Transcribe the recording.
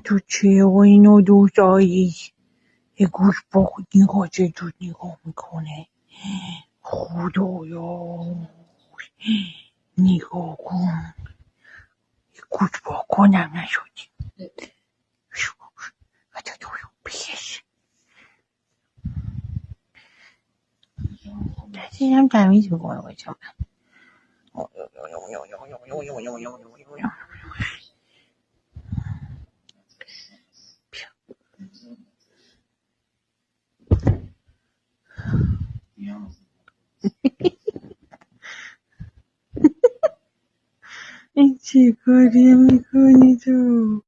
تو چه و اینو دوستایی یه گوش با خود نگاه چه جور نگاه میکنه خدایا نگاه کن یه گوش با کنم نشدی حتی دویو پیش دستیدم تمیز میکنه بچه این چه کاری میکنی تو